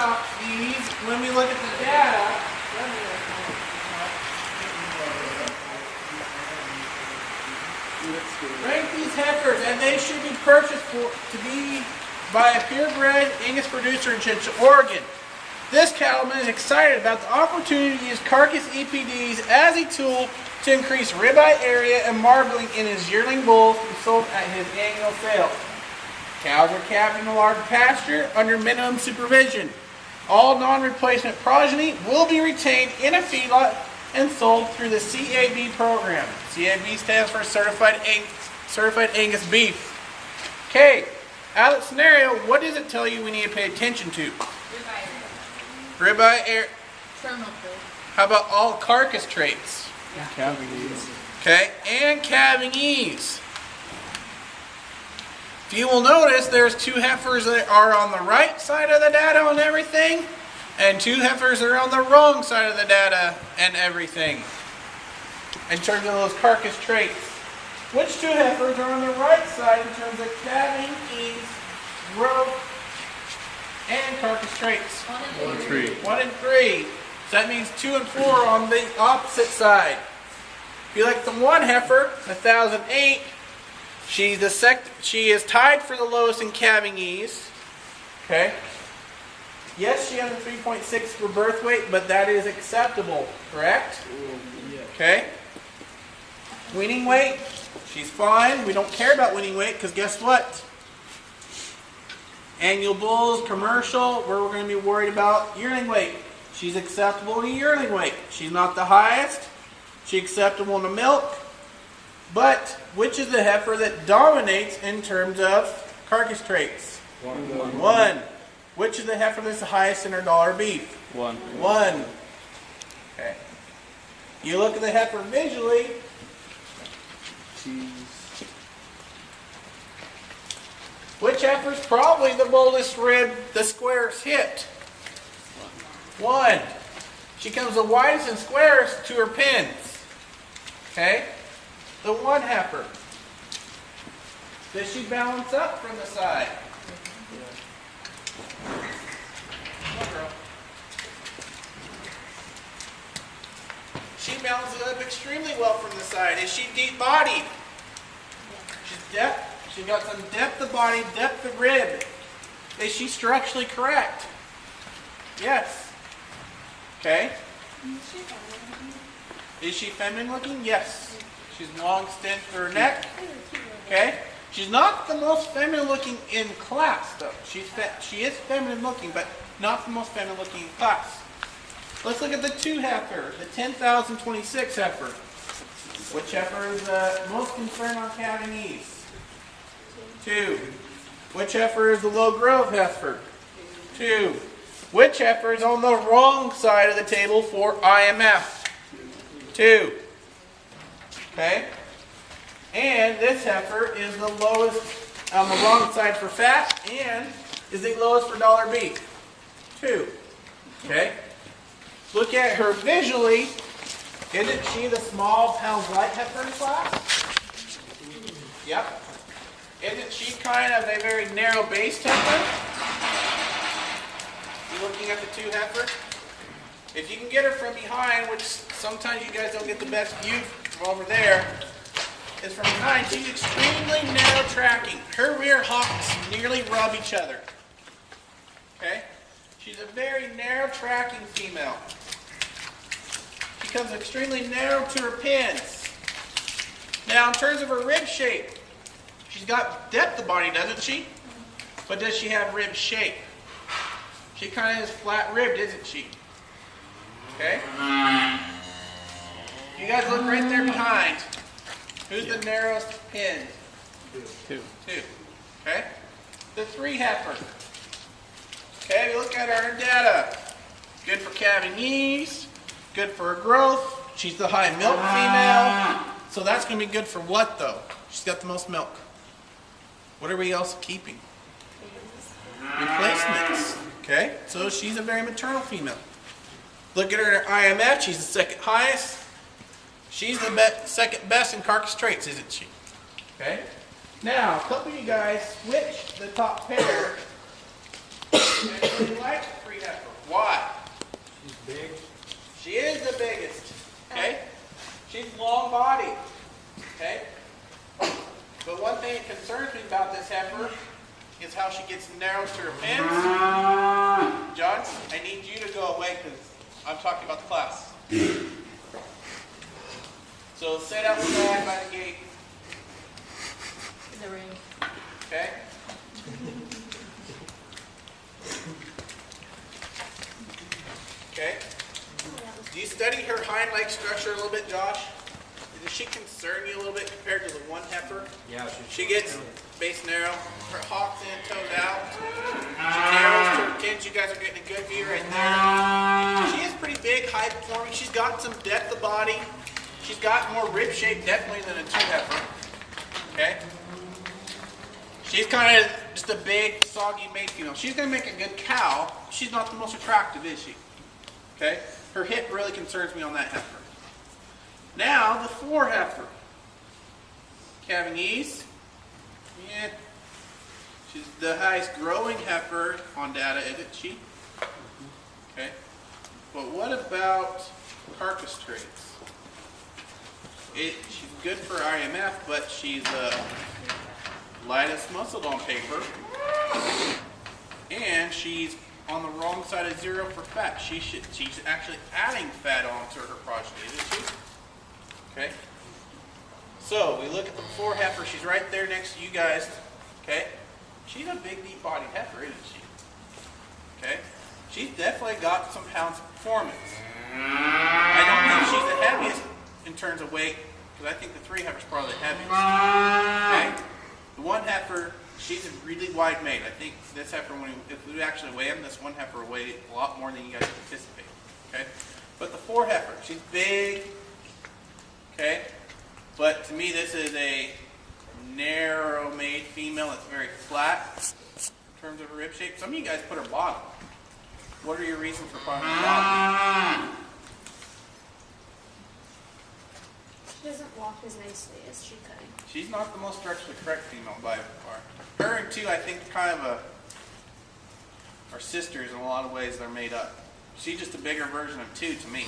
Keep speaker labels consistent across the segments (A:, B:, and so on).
A: about these when we look at the data. Rank these heifers, and they should be purchased to be by a purebred Angus producer in Oregon. This cattleman is excited about the opportunity to use carcass EPDs as a tool to increase ribeye area and marbling in his yearling bulls to be sold at his annual sale. Cows are calved in a large pasture under minimum supervision. All non-replacement progeny will be retained in a feedlot and sold through the CAB program. CAB stands for Certified Angus Beef. Okay, out of that scenario, what does it tell you we need to pay attention to? Ribeye area. How about all carcass traits?
B: Yeah. Calving ease.
A: Okay, and calving ease. If you will notice, there's 2 heifers that are on the right side of the data on everything, and 2 heifers that are on the wrong side of the data and everything, in terms of those carcass traits. Which 2 heifers are on the right side in terms of calving ease, growth, and carcass traits?
B: 1 and 3.
A: 1 and 3. So that means 2 and 4 on the opposite side. If you like the 1 heifer, 1008, she is tied for the lowest in calving ease. Okay. Yes, she has a 3.6 for birth weight, but that is acceptable, correct? Okay. Weaning weight, she's fine. We don't care about weaning weight because guess what? Annual bulls, commercial, we're going to be worried about yearling weight. She's acceptable to yearling weight. She's not the highest. She's acceptable to milk. But which is the heifer that dominates in terms of carcass traits? 1. Which is the heifer that's the highest in her dollar beef?
B: 1.
A: Okay. You look at the heifer visually. Which heifer's probably the boldest rib the squares hit? 1. She comes the widest in squares to her pins. Okay? The 1 heifer. Does she balance up from the side? Come on, girl. She balances up extremely well from the side. Is she deep-bodied? She's got some depth of body, depth of rib. Is she structurally correct? Yes. Okay. Is she feminine looking? Yes. She's long stint for her neck. Okay. She's not the most feminine looking in class though. She is feminine looking, but not the most feminine looking in class. Let's look at the 2 heifer, the 10,026 heifer. Which heifer is most concerned on calving ease? 2. Which heifer is the low growth heifer? 2. Which heifer is on the wrong side of the table for IMF? 2. Okay? And this heifer is the lowest on the wrong side for fat and is the lowest for dollar beef. 2. Okay? Look at her visually. Isn't she the small pounds light heifer in class? Yep. Isn't she kind of a very narrow based heifer? You looking at the 2 heifer? If you can get her from behind, which sometimes you guys don't get the best view from over there, is from behind, she's extremely narrow tracking. Her rear hocks nearly rub each other. Okay? She's a very narrow tracking female. She comes extremely narrow to her pins. Now, in terms of her rib shape, she's got depth of body, doesn't she? But does she have rib shape? She kind of is flat-ribbed, isn't she? Okay? You guys look right there behind. Who's the narrowest pin?
B: 2.
A: 2. Okay? The 3 heifer. Okay, we look at our data. Good for calving ease. Good for her growth. She's the high milk female. So that's going to be good for what, though? She's got the most milk. What are we else keeping? Replacements. Okay? So she's a very maternal female. Look at her IMF. She's the 2nd highest. She's the 2nd best in carcass traits, isn't she? Okay? Now, a couple of you guys switch the top pair and really like the 3 heifers. how she gets narrow to her pins. John, I need you to go away because I'm talking about the class. So sit outside by the gate.
C: In the ring.
A: Okay? Okay? Do you study her hind leg structure a little bit, Josh? Does she concern you a little bit compared to the one heifer?
D: Yeah,
A: She gets base narrow, her hocks in, toes out. She narrows to her tins. You guys are getting a good view right there. She is pretty big, high performing. She's got some depth of body. She's got more rib shape definitely than a two heifer. Okay? She's kind of just a big, soggy mate female. She's going to make a good cow. She's not the most attractive, is she? Okay? Her hip really concerns me on that heifer. Now, the four heifer. Cavagese. Yeah. She's the highest growing heifer on data, isn't she? Okay. But what about carcass traits? She's good for IMF, but she's lightest muscled on paper. And she's on the wrong side of zero for fat. She's actually adding fat onto her progeny, isn't she? Okay. So we look at the four heifer. She's right there next to you guys. Okay. She's a big, deep-bodied heifer, isn't she? Okay. She's definitely got some pounds of performance. I don't think she's the heaviest in terms of weight, because I think the three heifer's probably the heaviest. Okay. The one heifer, she's a really wide mate. I think this heifer, if we actually weigh him, this one heifer will weigh a lot more than you guys anticipate. Okay. But the four heifer, she's big. Okay. But to me, this is a narrow-made female that's very flat in terms of her rib shape. Some of you guys put her bottom. What are your reasons for putting her bottom?
C: She doesn't walk as nicely as she could.
A: She's not the most structurally correct female by far. Her and two, I think, kind of are sisters in a lot of ways. They're made up. She's just a bigger version of two to me.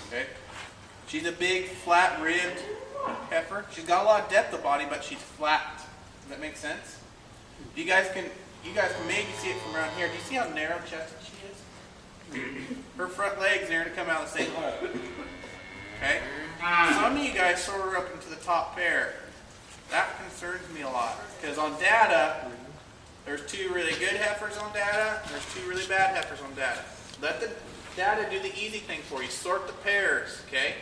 A: Okay. She's a big, flat-ribbed heifer. She's got a lot of depth of body, but she's flat. Does that make sense? You guys can maybe see it from around here. Do you see how narrow-chested she is? Her front legs are to come out of the same hole. Okay? Some of you guys sort her up into the top pair. That concerns me a lot. Because on data, there's two really good heifers on data. There's two really bad heifers on data. Let the data do the easy thing for you. Sort the pairs. Okay?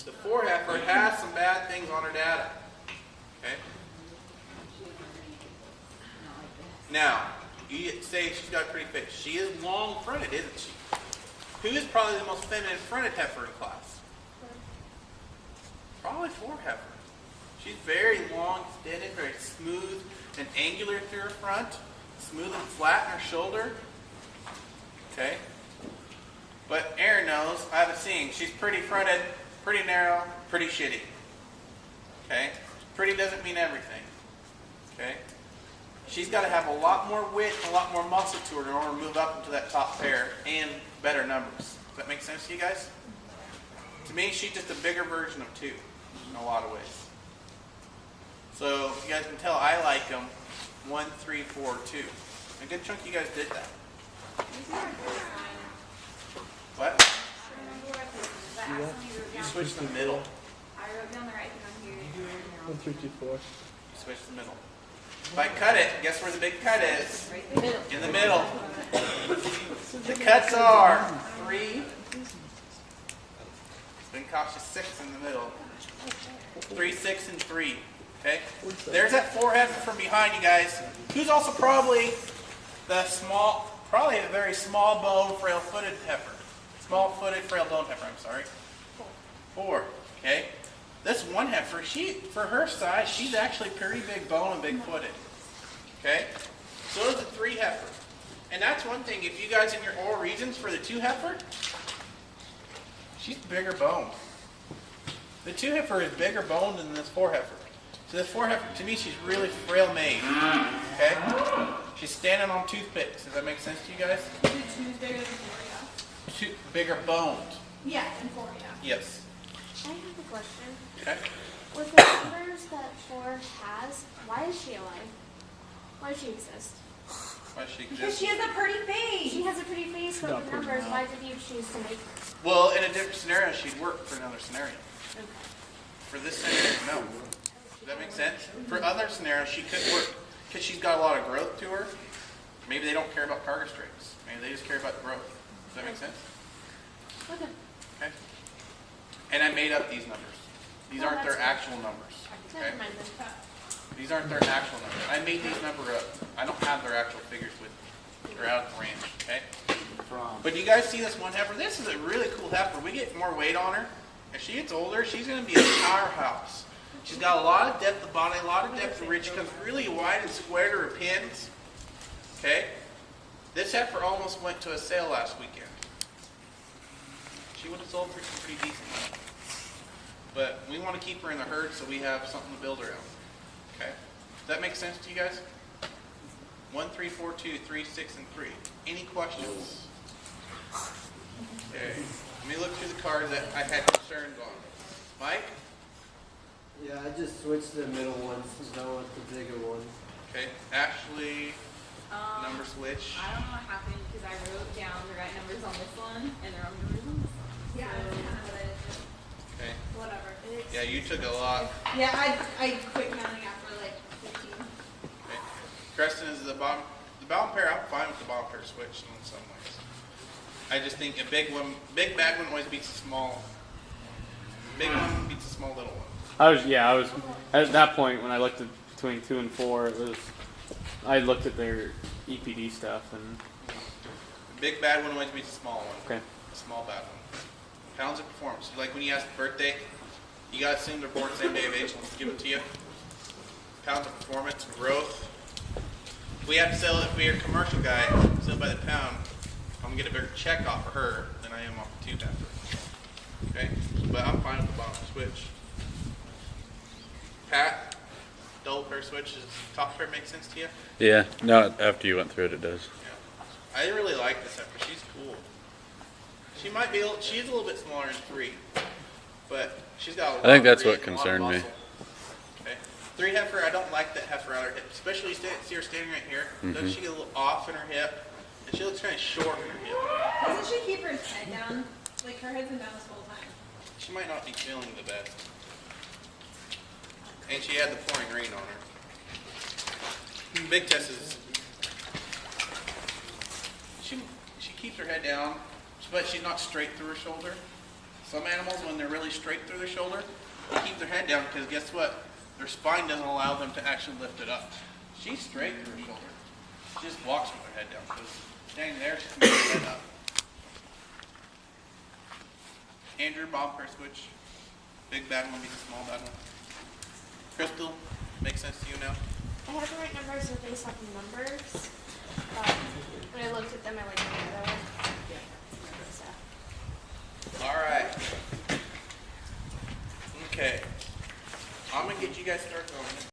A: The four heifer has some bad things on her data. Okay? Now, you say she's got a pretty fit. She is long-fronted, isn't she? Who is probably the most feminine fronted heifer in class? Probably four heifer. She's very long, extended, very smooth and angular through her front. Smooth and flat in her shoulder. Okay? But Erin knows, I have a saying, she's pretty fronted, pretty narrow, pretty shitty. Okay? Pretty doesn't mean everything. Okay? She's got to have a lot more width, a lot more muscle to her in order to move up into that top pair and better numbers. Does that make sense to you guys? To me, she's just a bigger version of two in a lot of ways. So you guys can tell I like them 1, 3, 4, 2. A good chunk of you guys did that. What? You switched the middle.
E: I wrote down the right thing on here.
B: 1, 3, 2, 4.
A: You switched the middle. If I cut it, guess where the big cut is?
E: Right there.
A: In the middle. The cuts are 3. Then cost you 6 in the middle. 3, 6, and 3. Okay? There's that four heifer from behind you guys. Who's also probably probably a very small bone, frail-footed heifer. Small-footed, frail-boned heifer, I'm sorry. 4. Okay? This one heifer, for her size, she's actually pretty big bone and big-footed. Okay? So is the 3 heifer. And that's one thing, if you guys in your oral regions for the 2 heifer, she's bigger boned. The 2 heifer is bigger boned than this 4 heifer. So this 4 heifer, to me, she's really frail made. Okay? She's standing on toothpicks. Does that make sense to you guys?
E: 2's bigger than 4, yeah.
A: Bigger boned.
E: Yeah, and 4, yeah.
A: Yes.
C: I have a question.
A: Okay.
C: With the numbers that 4 has, why is she alive? Why does she exist?
A: Why she
E: Because
A: exists?
E: she has a pretty face.
C: She has a pretty face, but
B: Not
C: with
B: pretty
C: numbers,
B: mouth.
C: why did you choose to make her?
A: Well, in a different scenario, she'd work for another scenario.
C: Okay.
A: For this scenario, no. Does that make sense? For other scenarios, she could work because she's got a lot of growth to her. Maybe they don't care about cargo strengths. Maybe they just care about growth. Does that make sense?
C: Okay.
A: Okay. And I made up these numbers. These
C: Oh,
A: aren't their
C: that's good.
A: actual numbers. Okay.
C: Never mind then.
A: These aren't their actual numbers. I made these numbers up. I don't have their actual figures with me. They're out of the range. Okay. But you guys see this one heifer? This is a really cool heifer. We get more weight on her. As she gets older, she's going to be a powerhouse. She's got a lot of depth of body, a lot of depth of reach. She comes really wide and square to her pins. Okay? This heifer almost went to a sale last weekend. She would have sold for some pretty decent money. But we want to keep her in the herd so we have something to build around. Okay? Does that make sense to you guys? 1, 3, 4, 2, 3, 6, and 3. Any questions? Okay. Let me look through the cards that I had concerns on. Mike?
D: Yeah, I just switched the middle ones since I want the bigger one.
A: Okay. Ashley, number switch.
E: I don't know what happened because I wrote down the right numbers on this one and the wrong numbers on this one. Yeah, that's kind of what I did.
A: Okay.
E: Whatever.
A: Yeah, you took a lot.
E: Yeah, I quit counting after like 15.
A: Okay. Preston is the bottom pair. I'm fine with the bottom pair switch in some ways. I just think a big bad one always beats a small. Big one beats a small little one.
B: I was at that point when I looked at between 2 and 4. I looked at their EPD stuff and
A: The big bad one always beats a small one.
B: okay.
A: A small bad one. Pounds of performance. Like when you ask the birthday, you gotta assume they're born the same day of age. Let's give it to you. Pounds of performance, growth. If we have to sell it, if we're a commercial guy, sell by the pound, I'm gonna get a bigger check off of her than I am off the tube heifer. Okay? But I'm fine with the bottom switch. Pat, double pair switch, does top pair make sense to you?
F: Yeah, no, after you went through it, it does.
A: Yeah. I really like this heifer. She's cool. She might be, she's a little bit smaller in 3, but she's got a lot
F: I think that's
A: of
F: what
A: weight and a lot of
F: concerned me.
A: muscle. Okay. 3 heifer, I don't like that heifer out of her hip, especially you see her standing right here. Doesn't she get a little off in her hip? And she looks kind of short in her hip.
E: Doesn't she keep her head down? Like her head's been down this whole time.
A: She might not be feeling the best. And she had the pouring rain on her. Big Tess is, she keeps her head down, but she's not straight through her shoulder. Some animals, when they're really straight through their shoulder, they keep their head down because guess what? Their spine doesn't allow them to actually lift it up. She's straight through her shoulder. She just walks with her head down because standing there, she can move her head up. Andrew, Bob, pair switch. Big bad one beats a small bad one. Crystal, makes sense to you now?
C: I have the right numbers are based off of numbers. When I